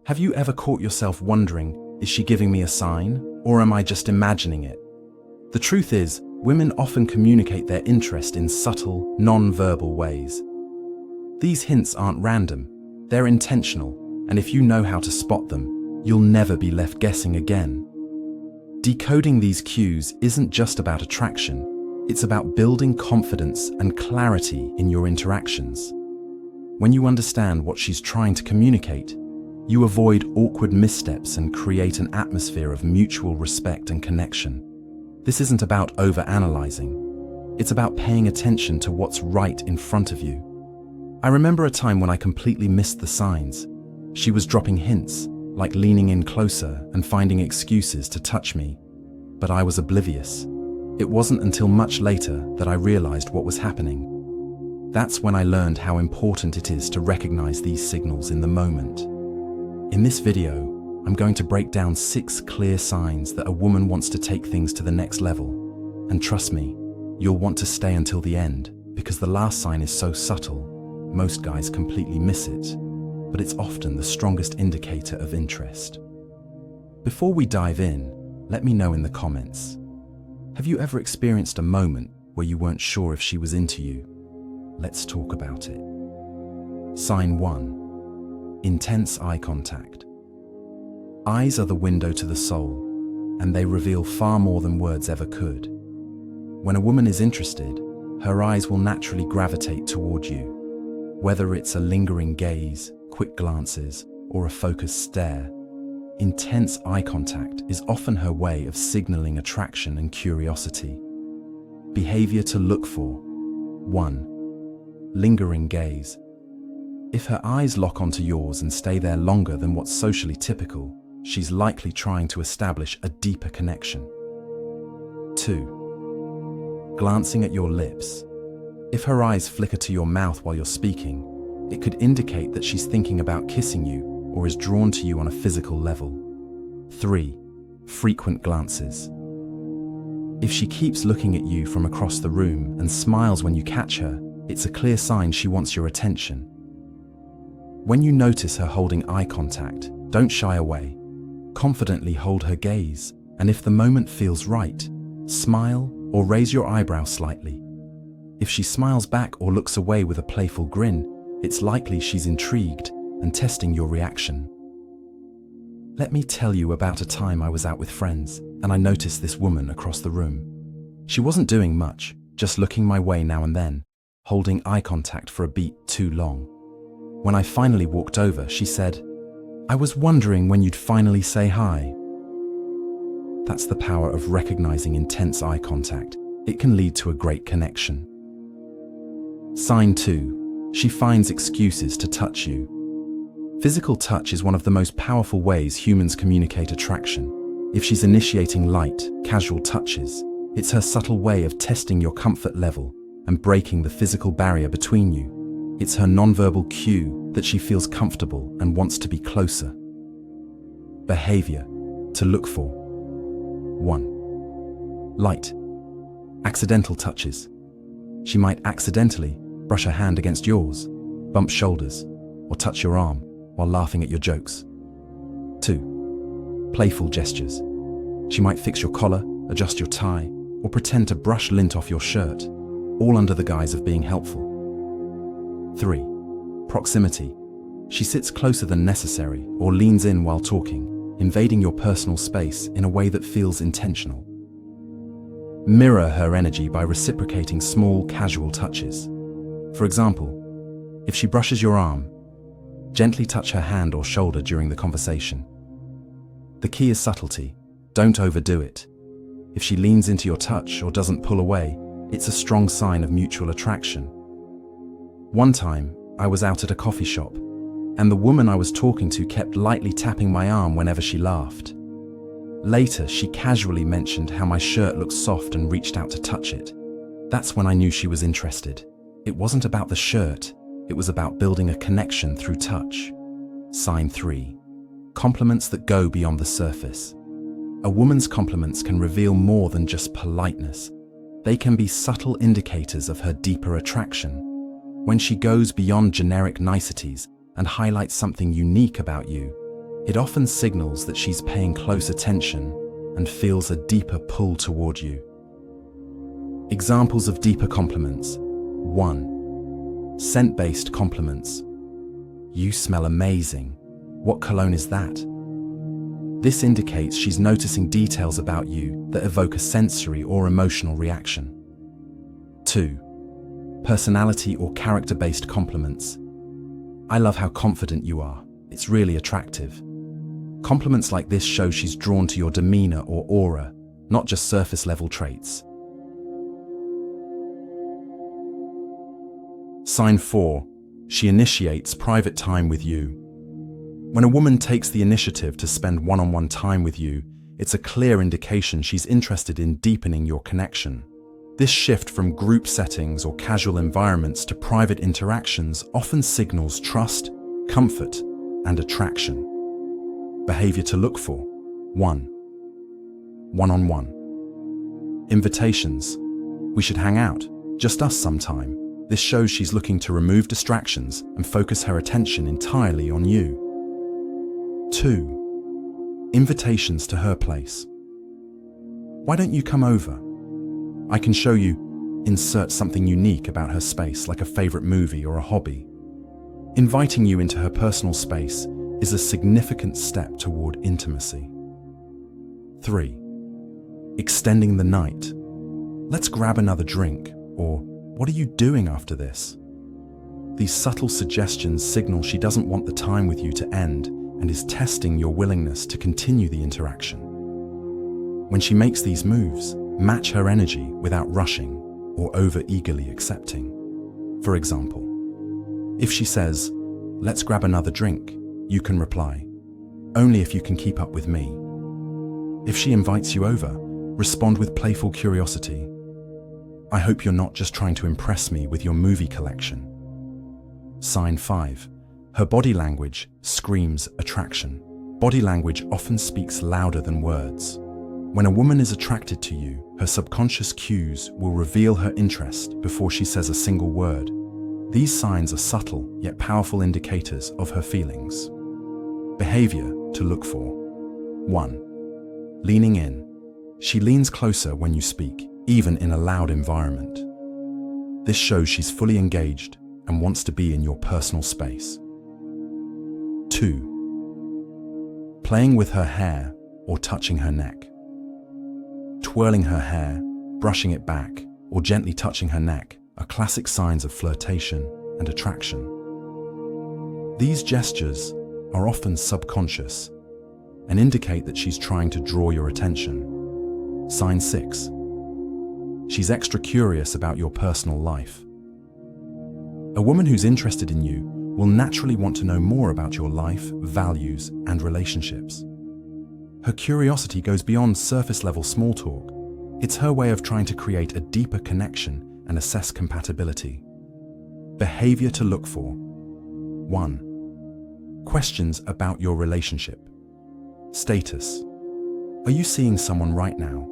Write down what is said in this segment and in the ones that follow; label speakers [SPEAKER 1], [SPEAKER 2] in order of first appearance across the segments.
[SPEAKER 1] Have you ever caught yourself wondering, is she giving me a sign, or am I just imagining it? The truth is, women often communicate their interest in subtle, non-verbal ways. These hints aren't random, they're intentional, and if you know how to spot them, you'll never be left guessing again. Decoding these cues isn't just about attraction, it's about building confidence and clarity in your interactions. When you understand what she's trying to communicate, you avoid awkward missteps and create an atmosphere of mutual respect and connection. This isn't about overanalyzing, it's about paying attention to what's right in front of you. I remember a time when I completely missed the signs. She was dropping hints, like leaning in closer and finding excuses to touch me, but I was oblivious. It wasn't until much later that I realized what was happening. That's when I learned how important it is to recognize these signals in the moment. In this video, I'm going to break down 6 clear signs that a woman wants to take things to the next level. And trust me, you'll want to stay until the end, because the last sign is so subtle, most guys completely miss it, but it's often the strongest indicator of interest. Before we dive in, let me know in the comments. Have you ever experienced a moment where you weren't sure if she was into you? Let's talk about it. Sign 1. Intense eye contact. Eyes are the window to the soul, and they reveal far more than words ever could. When a woman is interested, her eyes will naturally gravitate toward you. Whether it's a lingering gaze, quick glances, or a focused stare, intense eye contact is often her way of signaling attraction and curiosity. Behavior to look for. 1. Lingering gaze. If her eyes lock onto yours and stay there longer than what's socially typical, she's likely trying to establish a deeper connection. 2. Glancing at your lips. If her eyes flicker to your mouth while you're speaking, it could indicate that she's thinking about kissing you or is drawn to you on a physical level. 3. Frequent glances. If she keeps looking at you from across the room and smiles when you catch her, it's a clear sign she wants your attention. When you notice her holding eye contact, don't shy away. Confidently hold her gaze, and if the moment feels right, smile or raise your eyebrows slightly. If she smiles back or looks away with a playful grin, it's likely she's intrigued and testing your reaction. Let me tell you about a time I was out with friends, and I noticed this woman across the room. She wasn't doing much, just looking my way now and then, holding eye contact for a beat too long. When I finally walked over, she said, "I was wondering when you'd finally say hi." That's the power of recognizing intense eye contact. It can lead to a great connection. Sign 2. She finds excuses to touch you. Physical touch is one of the most powerful ways humans communicate attraction. If she's initiating light, casual touches, it's her subtle way of testing your comfort level and breaking the physical barrier between you. It's her nonverbal cue that she feels comfortable and wants to be closer. Behavior to look for. 1. Light. Accidental touches. She might accidentally brush her hand against yours, bump shoulders, or touch your arm while laughing at your jokes. 2. Playful gestures. She might fix your collar, adjust your tie, or pretend to brush lint off your shirt, all under the guise of being helpful. 3. Proximity. She sits closer than necessary or leans in while talking, invading your personal space in a way that feels intentional. Mirror her energy by reciprocating small, casual touches. For example, if she brushes your arm, gently touch her hand or shoulder during the conversation. The key is subtlety. Don't overdo it. If she leans into your touch or doesn't pull away, it's a strong sign of mutual attraction. One time, I was out at a coffee shop, and the woman I was talking to kept lightly tapping my arm whenever she laughed. Later, she casually mentioned how my shirt looked soft and reached out to touch it. That's when I knew she was interested. It wasn't about the shirt, it was about building a connection through touch. Sign 3. Compliments that go beyond the surface. A woman's compliments can reveal more than just politeness. They can be subtle indicators of her deeper attraction. When she goes beyond generic niceties and highlights something unique about you, It often signals that she's paying close attention and feels a deeper pull toward you. Examples of deeper compliments. 1. Scent-based compliments. You smell amazing. What cologne is that? This indicates she's noticing details about you that evoke a sensory or emotional reaction. 2. Personality or character-based compliments. I love how confident you are. It's really attractive. Compliments like this show she's drawn to your demeanor or aura, not just surface-level traits. Sign 4. She initiates private time with you. When a woman takes the initiative to spend one-on-one time with you, it's a clear indication she's interested in deepening your connection. This shift from group settings or casual environments to private interactions often signals trust, comfort, and attraction. Behavior to look for. 1. One-on-one. Invitations. We should hang out, just us sometime. This shows she's looking to remove distractions and focus her attention entirely on you. 2. Invitations to her place. Why don't you come over? I can show you. Insert something unique about her space, like a favorite movie or a hobby. Inviting you into her personal space is a significant step toward intimacy. 3. Extending the night. Let's grab another drink, or what are you doing after this? These subtle suggestions signal she doesn't want the time with you to end and is testing your willingness to continue the interaction. When she makes these moves, match her energy without rushing or over-eagerly accepting. For example, if she says, "Let's grab another drink," you can reply, "Only if you can keep up with me." If she invites you over, respond with playful curiosity. "I hope you're not just trying to impress me with your movie collection." Sign 5. Her body language screams attraction. Body language often speaks louder than words. When a woman is attracted to you, her subconscious cues will reveal her interest before she says a single word. These signs are subtle yet powerful indicators of her feelings. Behavior to look for. 1. Leaning in. She leans closer when you speak, even in a loud environment. This shows she's fully engaged and wants to be in your personal space. 2. Playing with her hair or touching her neck. Twirling her hair, brushing it back, or gently touching her neck are classic signs of flirtation and attraction. These gestures are often subconscious and indicate that she's trying to draw your attention. Sign 6. She's extra curious about your personal life. A woman who's interested in you will naturally want to know more about your life, values, and relationships. Her curiosity goes beyond surface-level small talk. It's her way of trying to create a deeper connection and assess compatibility. Behavior to look for. 1. Questions about your relationship. Status. Are you seeing someone right now?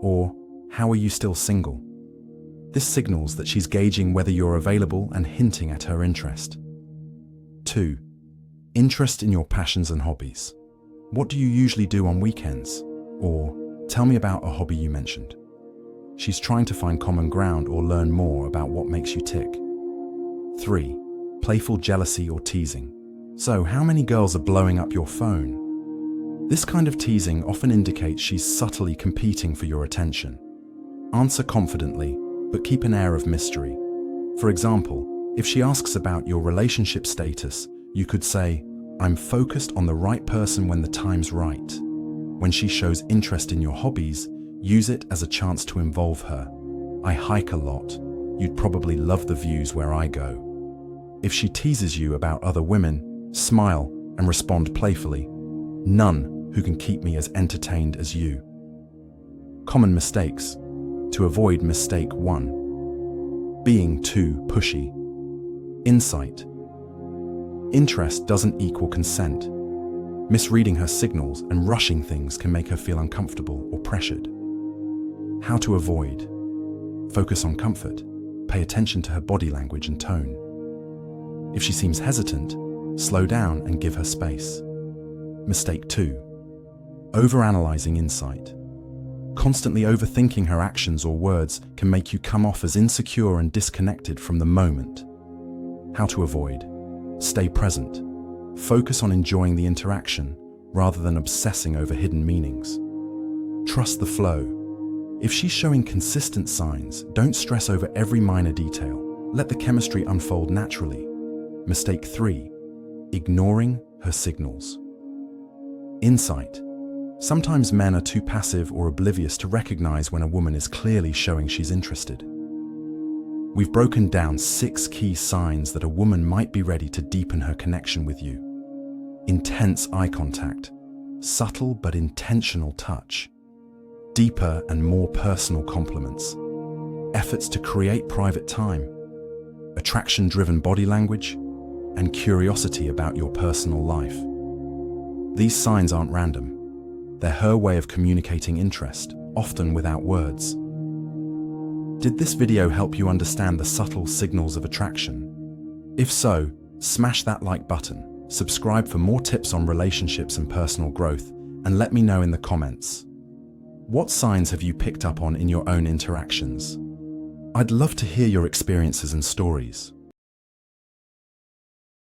[SPEAKER 1] Or, how are you still single? This signals that she's gauging whether you're available and hinting at her interest. 2. Interest in your passions and hobbies. What do you usually do on weekends? Or, tell me about a hobby you mentioned. She's trying to find common ground or learn more about what makes you tick. 3. Playful jealousy or teasing. So, how many girls are blowing up your phone? This kind of teasing often indicates she's subtly competing for your attention. Answer confidently, but keep an air of mystery. For example, if she asks about your relationship status, you could say, "I'm focused on the right person when the time's right." When she shows interest in your hobbies, use it as a chance to involve her. "I hike a lot. You'd probably love the views where I go." If she teases you about other women, smile and respond playfully. "None who can keep me as entertained as you." Common mistakes. To avoid mistake 1. Being too pushy. Insight. Interest doesn't equal consent. Misreading her signals and rushing things can make her feel uncomfortable or pressured. How to avoid. Focus on comfort. Pay attention to her body language and tone. If she seems hesitant, slow down and give her space. Mistake 2. Overanalyzing insight. Constantly overthinking her actions or words can make you come off as insecure and disconnected from the moment. How to avoid? Stay present. Focus on enjoying the interaction rather than obsessing over hidden meanings. Trust the flow. If she's showing consistent signs, don't stress over every minor detail. Let the chemistry unfold naturally. Mistake 3. Ignoring her signals. Insight. Sometimes men are too passive or oblivious to recognize when a woman is clearly showing she's interested. We've broken down 6 key signs that a woman might be ready to deepen her connection with you. Intense eye contact, subtle but intentional touch, deeper and more personal compliments, efforts to create private time, attraction-driven body language, and curiosity about your personal life. These signs aren't random. They're her way of communicating interest, often without words. Did this video help you understand the subtle signals of attraction? If so, smash that like button, subscribe for more tips on relationships and personal growth, and let me know in the comments. What signs have you picked up on in your own interactions? I'd love to hear your experiences and stories.